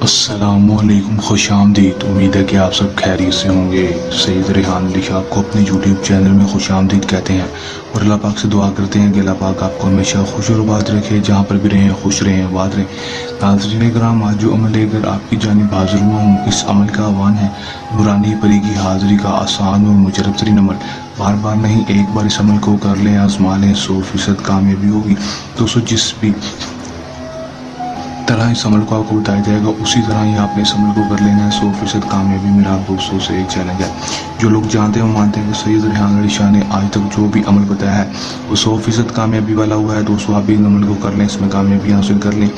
अस्सलाम वालेकुम, खुश आमदीद। उम्मीद है कि आप सब खैरियत से होंगे। सैयद रेहान अली शाह को अपने यूट्यूब चैनल में खुश आमदीद कहते हैं और अल्लाह पाक से दुआ करते हैं कि अल्लाह पाक आपको हमेशा खुश और आबाद रखे, जहाँ पर भी रहें खुश रहें, आबाद रहें। नाज़रीन कराम, आज जो अमल लेकर आपकी जानिब हाजिर हुआ हूँ, इस अमल का आह्वान है नूरानी परी की हाज़िरी का आसान और मुजरब तरीन अमल। बार बार नहीं, एक बार इस अमल को कर लें, आजमा लें, 100% कामयाबी होगी। दोस्तों, जिस भी तरह इस अमल को आपको बताया जाएगा उसी तरह ही आपने इस अमल को कर लेना है। 100% कामयाबी मेरा आप दोस्तों से एक चैलेंज है। जो लोग जानते हैं वो मानते हैं कि सैयद रेहान अली शाह ने आज तक जो भी अमल बताया है वो 100% कामयाबी वाला हुआ है। दोस्तों, आप भी इन अमल को कर लें, इसमें कामयाबी हासिल कर लें।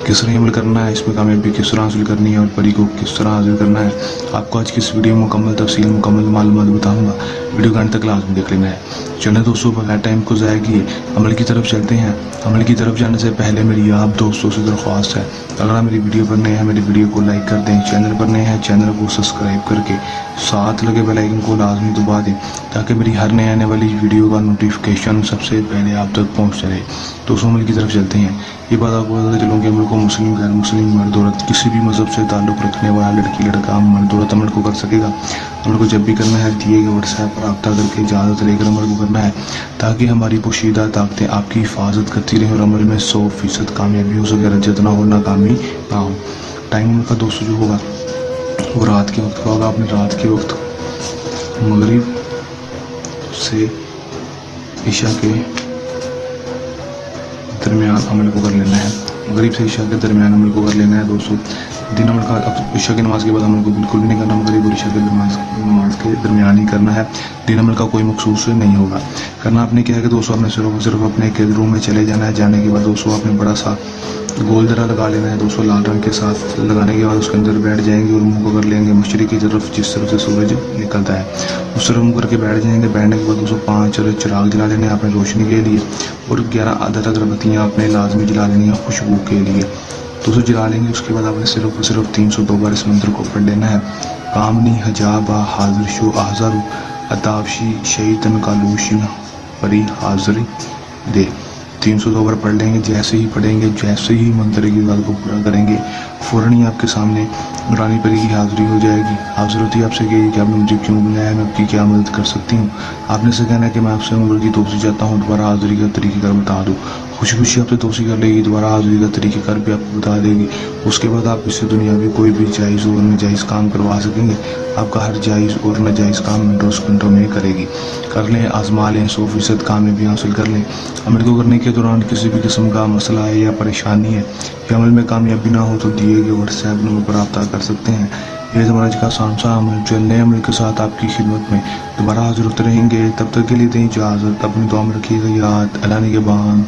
किस तरह अमल करना है, इसमें कामयाबी किस तरह हासिल करनी है और परी को किस तरह हासिल करना है, आपको आज की इस वीडियो में मुकम्मल तफसील मुकम्मल मालूमात बताऊँगा। वीडियो का अंत तक लाजमी देख लेना है। चलें दोस्तों, बगैर टाइम को ज़ाया किए अमल की तरफ चलते हैं। अमल की तरफ जाने से पहले मेरी आप दोस्तों से दरख्वास्त है, अगर आप मेरी वीडियो पर नए हैं मेरी वीडियो को लाइक कर दें, चैनल पर नए हैं चैनल को सब्सक्राइब करके साथ लगे बेल आइकन को लाजमी दबा दें ताकि मेरी हर नए आने वाली वीडियो का नोटिफिकेशन सबसे पहले आप तक पहुंच रहे। दोस्तों, अमल की तरफ चलते हैं। ये बात आपको बताते चलूँ कि अमल को मुस्लिम गैर मुस्लिम मर्द औरत किसी भी मज़हब से ताल्लुक़ रखने वाला लड़की लड़का मर्द औरत अमल को कर सकेगा। अमल को जब भी करना है दिए गए व्हाट्सएप पर रब्ता करके इजाज़त लेकर अमल को करना है ताकि हमारी पोशीदा ताकतें आपकी हिफाजत करती रहें और अमल में 100% कामयाबी हो सके, रजत ना हो, नाकामी ना हो। टाइम अमल का दोस्तों जो होगा वो रात के वक्त का होगा। आपने रात के वक्त मगरिब से ईशा के दरमियान अमल को कर लेना है। मगरिब से ईशा के दरमियान अमल को कर लेना है। दोस्तों, दिन अमल का अब ईशा की नमाज़ के बाद अमल को बिल्कुल भी नहीं करना, मगरिब और ईशा के नमाज के दरमियान ही करना है। दिन अमल का कोई मखसूस नहीं होगा। करना आपने क्या है कि दोस्तों आपने सिर्फ अपने के रूम में चले जाना है। जाने के बाद दोस्तों आपने बड़ा सा गोल दरा लगा लेना है। दोस्तों, लाल रंग के साथ लगाने के बाद उसके अंदर बैठ जाएंगे और मुंह को कर लेंगे मशरिक़ की तरफ, जिस तरफ से सूरज निकलता है उस तरफ मुंह करके बैठ जाएंगे। बैठने के बाद दोस्तों 5 चिराग जला लेने आपने रोशनी के लिए और 11 अदद अगरबत्तियाँ आपने लाजमी जला लेनी है खुशबू के लिए। दोस्तों, जला लेंगे। उसके बाद आपने सिर्फ 302 बार इस मंत्र को पढ़ लेना है। कामनी हजाबा हाजिर शो आज़ारू अताबशी शैतन कालूशिन परी हाजिरी दे। 302 बार पढ़ लेंगे। जैसे ही पढ़ेंगे, जैसे ही मंत्र की बात को पूरा करेंगे, फ़ौरन ही आपके सामने रानी परी की हाज़िरी हो जाएगी। हाज़िर होती है आपसे कहेगी कि आपने मुझे क्यों बुलाया है, मैं आपकी क्या मदद कर सकती हूँ। आपने से कहना है कि मैं आपसे उम्र की तोसी चाहता हूँ, दोबारा हाज़िरी का तरीक़ेकार बता दूँ। खुशी खुशी आपसे तोसी कर लेगी, दोबारा हाज़िरी का तरीक़ेकार भी आपको बता देगी। उसके बाद आप इससे दुनियावी कोई भी जायज़ और नाजायज़ काम करवा सकेंगे। आपका हर जायज़ और नाजायज़ काम मिनटों सेकंडों में करेगी। कर लें, आजमा लें, 100% कामयाबी हासिल कर लें। अमल को करने के दौरान किसी भी किस्म का मसला है या परेशानी है कि अमल में कामयाबी ना हो तो दिए गए व्हाट्सएप नंबर पर रब्ता कर सकते हैं। ये हमारा आज का आसान सा अमल जो नए अमल के साथ आपकी खिदमत में दोबारा हाजिर होते रहेंगे। तब तक के लिए दें इजाज़त। अपनी दुआ में रखिएगा याद। अल्लाह ने के बाद।